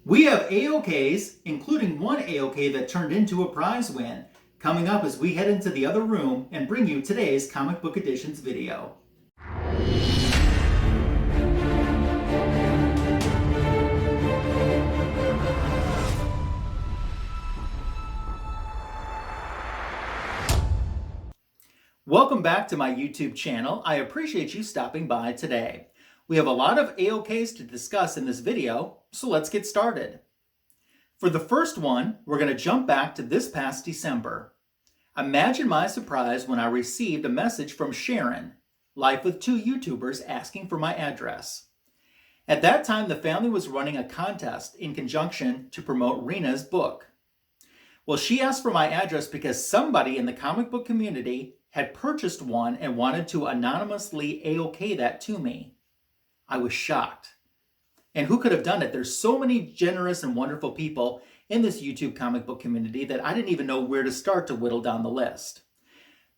We have AOKs, including one AOK that turned into a prize win, coming up as we head into the other room and bring you today's Comic Book Editions video. Welcome back to my YouTube channel. I appreciate you stopping by today. We have a lot of AOKs to discuss in this video, so let's get started. For the first one, we're going to jump back to this past December. Imagine my surprise when I received a message from Sharon, Life with Two YouTubers, asking for my address. At that time, the family was running a contest in conjunction to promote Rena's book. Well, she asked for my address because somebody in the comic book community had purchased one and wanted to anonymously AOK that to me. I was shocked. And who could have done it? There's so many generous and wonderful people in this YouTube comic book community that I didn't even know where to start to whittle down the list.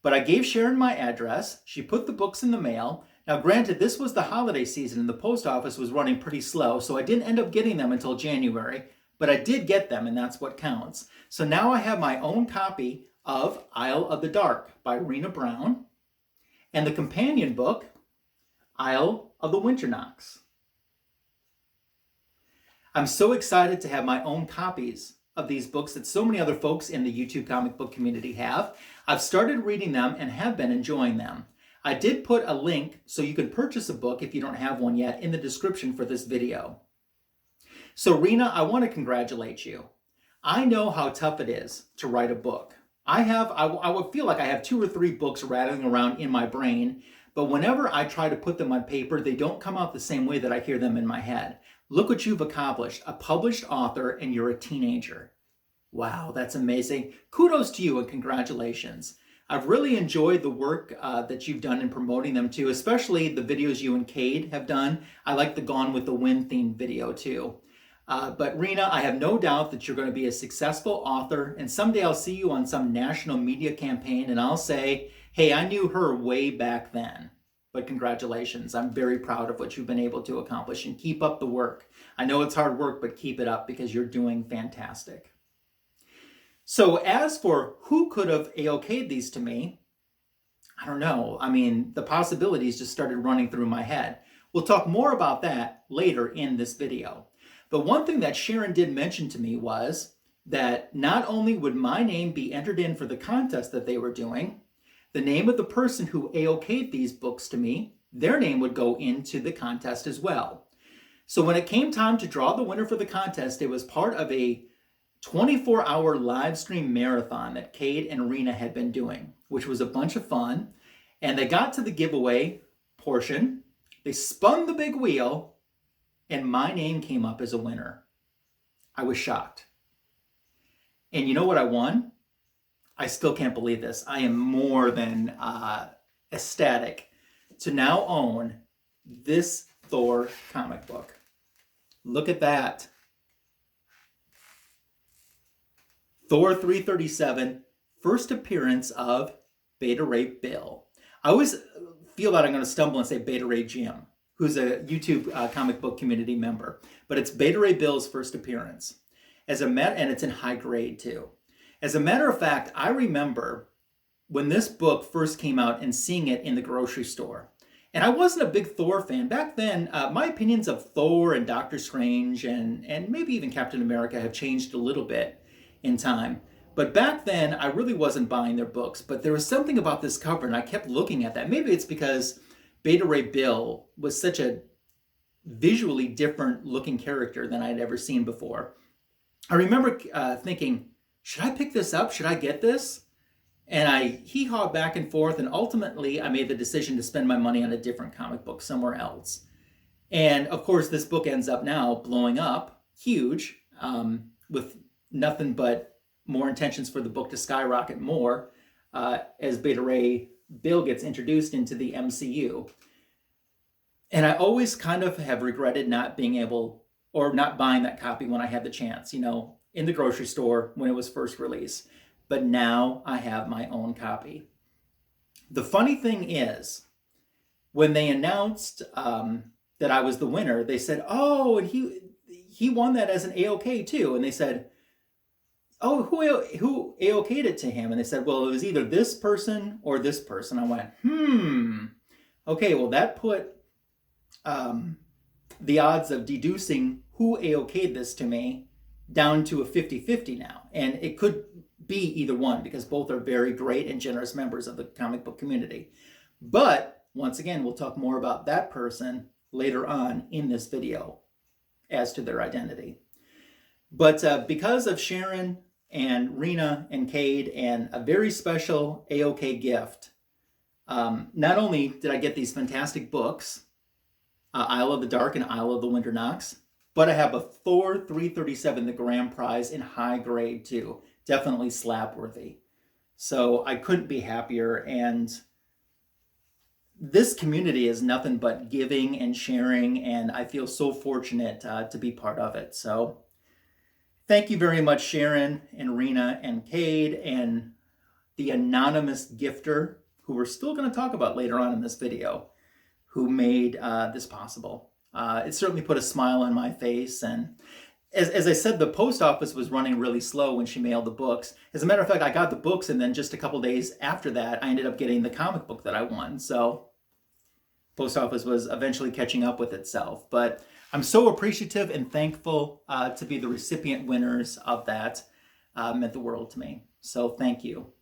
But I gave Sharon my address. She put the books in the mail. Now, granted, this was the holiday season and the post office was running pretty slow, so I didn't end up getting them until January, but I did get them, and that's what counts. So now I have my own copy of Isle of the Dark by Rena Brown and the companion book, Isle of the Winternox. I'm so excited to have my own copies of these books that so many other folks in the YouTube comic book community have. I've started reading them and have been enjoying them. I did put a link so you can purchase a book if you don't have one yet in the description for this video. So Rena, I want to congratulate you. I know how tough it is to write a book. I would feel like I have 2 or 3 books rattling around in my brain, but whenever I try to put them on paper, they don't come out the same way that I hear them in my head. Look what you've accomplished, a published author, and you're a teenager. Wow, that's amazing. Kudos to you and congratulations. I've really enjoyed the work that you've done in promoting them too, especially the videos you and Cade have done. I like the Gone with the Wind themed video too. But Rena, I have no doubt that you're going to be a successful author, and someday I'll see you on some national media campaign and I'll say, hey, I knew her way back then. But congratulations. I'm very proud of what you've been able to accomplish, and keep up the work. I know it's hard work, but keep it up because you're doing fantastic. So as for who could have AOK'd these to me, I don't know. I mean, the possibilities just started running through my head. We'll talk more about that later in this video. But one thing that Sharon did mention to me was that not only would my name be entered in for the contest that they were doing, the name of the person who AOK'd these books to me, their name would go into the contest as well. So when it came time to draw the winner for the contest, it was part of a 24-hour live stream marathon that Cade and Rena had been doing, which was a bunch of fun. And they got to the giveaway portion. They spun the big wheel, and my name came up as a winner. I was shocked. And you know what I won? I still can't believe this. I am more than ecstatic to now own this Thor comic book. Look at that. Thor 337, first appearance of Beta Ray Bill. I always feel that I'm going to stumble and say Beta Ray Jim, who's a YouTube comic book community member. But it's Beta Ray Bill's first appearance. And it's in high grade too. As a matter of fact, I remember when this book first came out and seeing it in the grocery store. And I wasn't a big Thor fan. Back then, my opinions of Thor and Doctor Strange and maybe even Captain America have changed a little bit in time. But back then, I really wasn't buying their books. But there was something about this cover, and I kept looking at that. Maybe it's because Beta Ray Bill was such a visually different looking character than I'd ever seen before. I remember thinking, should I pick this up? Should I get this? And I hee-hawed back and forth, and ultimately I made the decision to spend my money on a different comic book somewhere else. And of course, this book ends up now blowing up, huge, with nothing but more intentions for the book to skyrocket more as Beta Ray Bill gets introduced into the MCU. And I always kind of have regretted not being able, or not buying that copy when I had the chance, in the grocery store when it was first released. But now I have my own copy. The funny thing is, when they announced that I was the winner, they said, oh, and he he won that as an AOK too. And they said, oh, who AOK'd it to him? And they said, well, it was either this person or this person. I went, okay, well, that put the odds of deducing who AOK'd this to me down to a 50-50 now. And it could be either one because both are very great and generous members of the comic book community. But once again, we'll talk more about that person later on in this video as to their identity. But because of Sharon and Rena and Cade and a very special AOK gift, not only did I get these fantastic books, Isle of the Dark and Isle of the Winter Nox, but I have a Thor 337, the grand prize in high grade too. Definitely slap worthy. So I couldn't be happier. And this community is nothing but giving and sharing, and I feel so fortunate to be part of it. So thank you very much, Sharon and Rena and Cade and the anonymous gifter, who we're still going to talk about later on in this video, who made this possible. It certainly put a smile on my face. And as I said, the post office was running really slow when she mailed the books. As a matter of fact, I got the books, and then just a couple days after that, I ended up getting the comic book that I won. So post office was eventually catching up with itself. But I'm so appreciative and thankful to be the recipient winners of that. Meant the world to me. So thank you.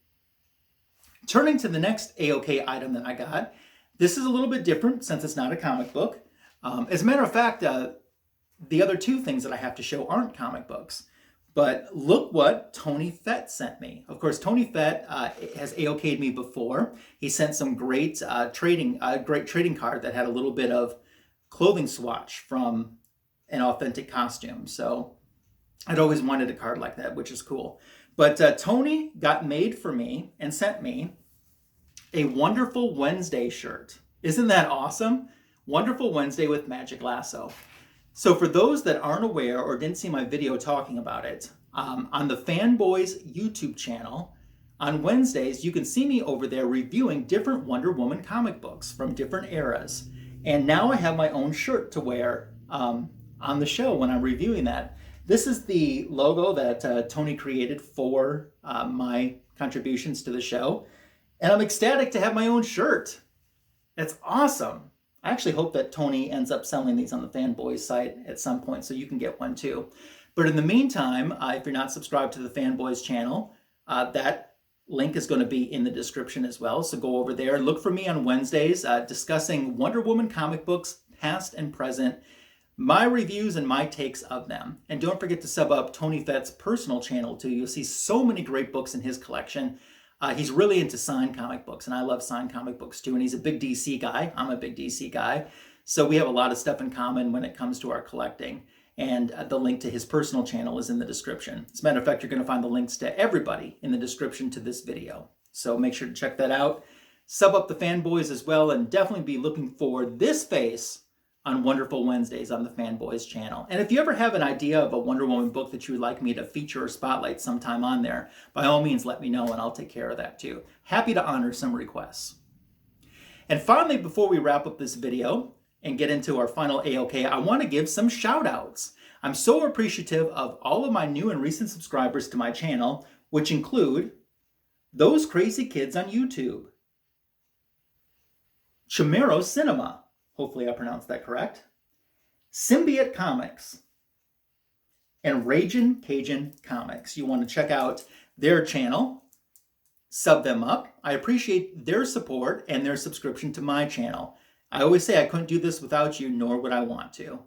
Turning to the next AOK item that I got, this is a little bit different since it's not a comic book. As a matter of fact, the other two things that I have to show aren't comic books. But look what Tony Fett sent me. Of course, Tony Fett has AOK'd me before. He sent some great trading card that had a little bit of clothing swatch from an authentic costume. So I'd always wanted a card like that, which is cool. But Tony got made for me and sent me a Wonderful Wednesday shirt. Isn't that awesome? Wonderful Wednesday with Magic Lasso. So for those that aren't aware or didn't see my video talking about it, on the Fanboys YouTube channel, on Wednesdays, you can see me over there reviewing different Wonder Woman comic books from different eras. And now I have my own shirt to wear on the show when I'm reviewing that. This is the logo that Tony created for my contributions to the show. And I'm ecstatic to have my own shirt. That's awesome. I actually hope that Tony ends up selling these on the Fanboys site at some point so you can get one too. But in the meantime, if you're not subscribed to the Fanboys channel, that link is going to be in the description as well. So go over there. Look for me on Wednesdays discussing Wonder Woman comic books, past and present, my reviews and my takes of them. And don't forget to sub up Tony Fett's personal channel too. You'll see so many great books in his collection. He's really into signed comic books, and I love signed comic books too. And he's a big DC guy. I'm a big DC guy. So we have a lot of stuff in common when it comes to our collecting. And the link to his personal channel is in the description. As a matter of fact, you're going to find the links to everybody in the description to this video. So make sure to check that out. Sub up the Fanboys as well, and definitely be looking for this face on Wonderful Wednesdays on the Fanboys channel. And if you ever have an idea of a Wonder Woman book that you would like me to feature or spotlight sometime on there, by all means let me know and I'll take care of that too. Happy to honor some requests. And finally, before we wrap up this video and get into our final AOK, I want to give some shout outs. I'm so appreciative of all of my new and recent subscribers to my channel, which include Those Crazy Kids on YouTube, Chimero Cinema, hopefully I pronounced that correct, Symbiote Comics, and Ragin' Cajun Comics. You want to check out their channel, sub them up. I appreciate their support and their subscription to my channel. I always say I couldn't do this without you, nor would I want to.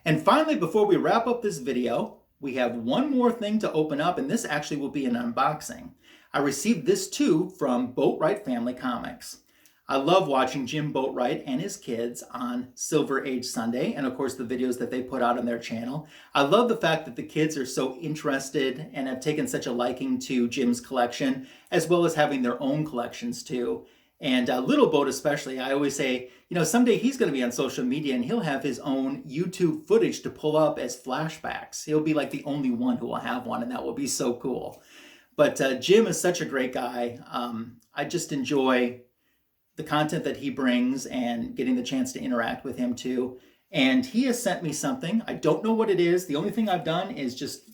And finally, before we wrap up this video, we have one more thing to open up, and this actually will be an unboxing. I received this too from Boatwright Family Comics. I love watching Jim Boatwright and his kids on Silver Age Sunday, and of course the videos that they put out on their channel. I love the fact that the kids are so interested and have taken such a liking to Jim's collection, as well as having their own collections too. And Little Boat especially, I always say, you know, someday he's going to be on social media and he'll have his own YouTube footage to pull up as flashbacks. He'll be like the only one who will have one, and that will be so cool. But Jim is such a great guy. I just enjoy the content that he brings and getting the chance to interact with him too. And he has sent me something. I don't know what it is. The only thing I've done is just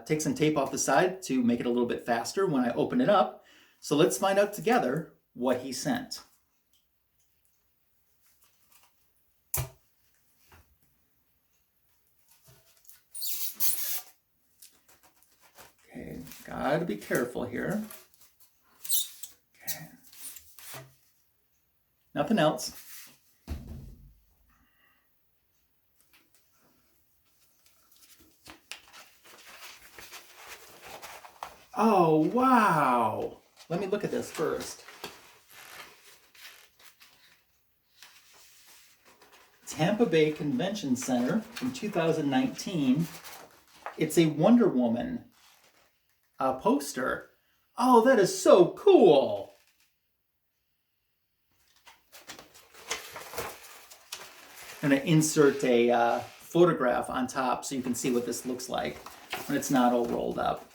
take some tape off the side to make it a little bit faster when I open it up. So let's find out together what he sent. Okay, gotta be careful here. Okay. Nothing else. Oh, wow. Let me look at this first. Tampa Bay Convention Center from 2019. It's a Wonder Woman poster. Oh, that is so cool. I'm going to insert a photograph on top so you can see what this looks like when it's not all rolled up.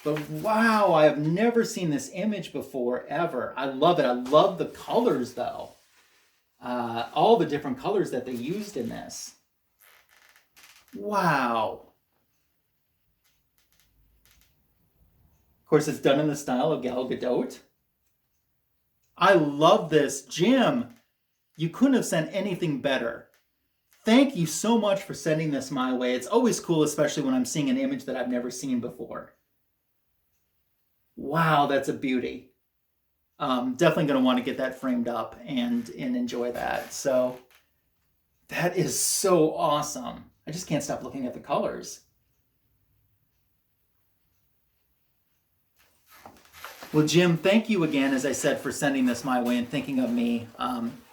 But wow, I have never seen this image before, ever. I love it. I love the colors, though. All the different colors that they used in this. Wow. Of course, it's done in the style of Gal Gadot. I love this. Jim, you couldn't have sent anything better. Thank you so much for sending this my way. It's always cool, especially when I'm seeing an image that I've never seen before. Wow, that's a beauty. Definitely going to want to get that framed up and enjoy that. So that is so awesome. I just can't stop looking at the colors. Well, Jim, thank you again, as I said, for sending this my way and thinking of me.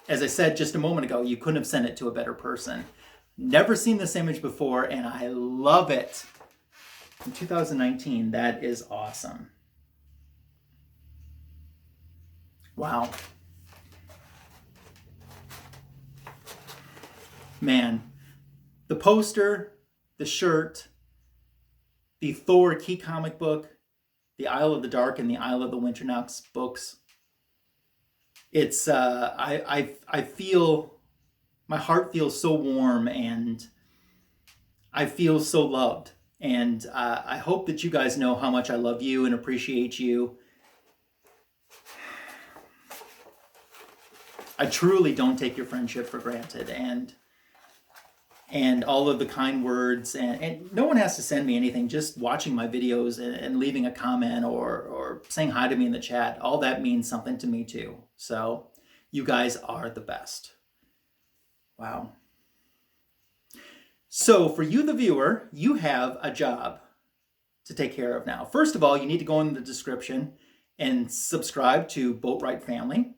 As I said just a moment ago, you couldn't have sent it to a better person. Never seen this image before, and I love it. In 2019, that is awesome. Wow. Man, the poster, the shirt, the Thor key comic book, the Isle of the Dark and the Isle of the Winternox books. It's, I feel, my heart feels so warm and I feel so loved. And I hope that you guys know how much I love you and appreciate you. I truly don't take your friendship for granted, and all of the kind words, and no one has to send me anything. Just watching my videos and leaving a comment or saying hi to me in the chat, all that means something to me too. So you guys are the best. Wow. So for you, the viewer, you have a job to take care of now. First of all, you need to go in the description and subscribe to Boatwright Family.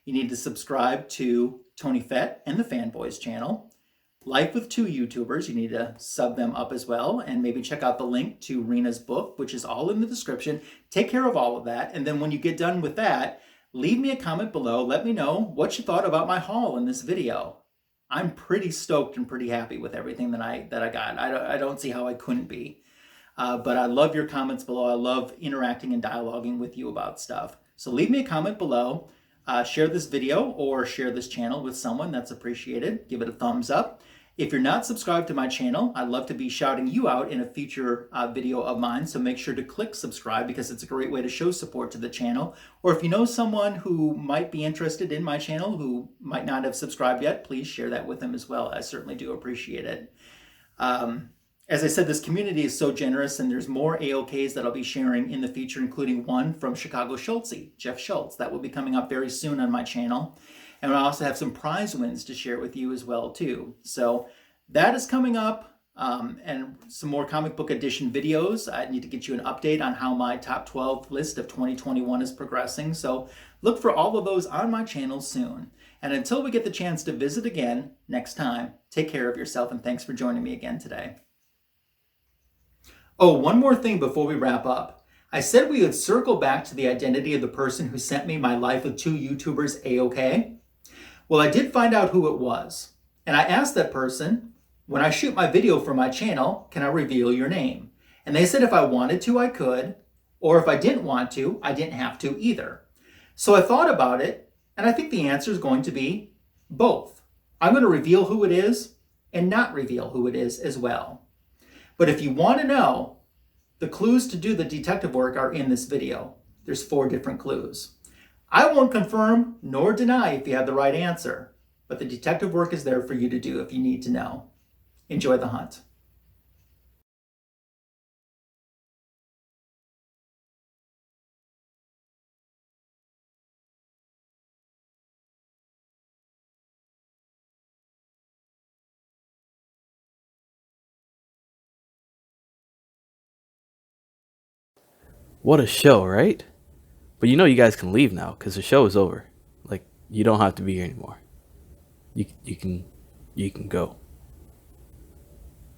You need to subscribe to Tony Fett and the Fanboys channel. Life with Two YouTubers, you need to sub them up as well, and maybe check out the link to Rena's book, which is all in the description. Take care of all of that, and then when you get done with that, leave me a comment below. Let me know what you thought about my haul in this video. I'm pretty stoked and pretty happy with everything that I got. I don't see how I couldn't be. But I love your comments below. I love interacting and dialoguing with you about stuff. So leave me a comment below. Share this video or share this channel with someone. That's appreciated. Give it a thumbs up. If you're not subscribed to my channel, I'd love to be shouting you out in a future video of mine. So make sure to click subscribe because it's a great way to show support to the channel. Or if you know someone who might be interested in my channel who might not have subscribed yet, please share that with them as well. I certainly do appreciate it. As I said, this community is so generous, and there's more AOKs that I'll be sharing in the future, including one from Chicago Schultz, Jeff Schultz. That will be coming up very soon on my channel. And I also have some prize wins to share with you as well, too. So that is coming up, and some more comic book edition videos. I need to get you an update on how my top 12 list of 2021 is progressing. So look for all of those on my channel soon. And until we get the chance to visit again next time, take care of yourself, and thanks for joining me again today. Oh, one more thing before we wrap up. I said we would circle back to the identity of the person who sent me my Life with Two YouTubers AOK. Well, I did find out who it was. And I asked that person, when I shoot my video for my channel, can I reveal your name? And they said if I wanted to, I could. Or if I didn't want to, I didn't have to either. So I thought about it, and I think the answer is going to be both. I'm going to reveal who it is, and not reveal who it is as well. But if you want to know, the clues to do the detective work are in this video. There's 4 different clues. I won't confirm nor deny if you have the right answer, but the detective work is there for you to do if you need to know. Enjoy the hunt. What a show, right? But you know you guys can leave now because the show is over. Like, you don't have to be here anymore. You can go.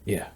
Yeah.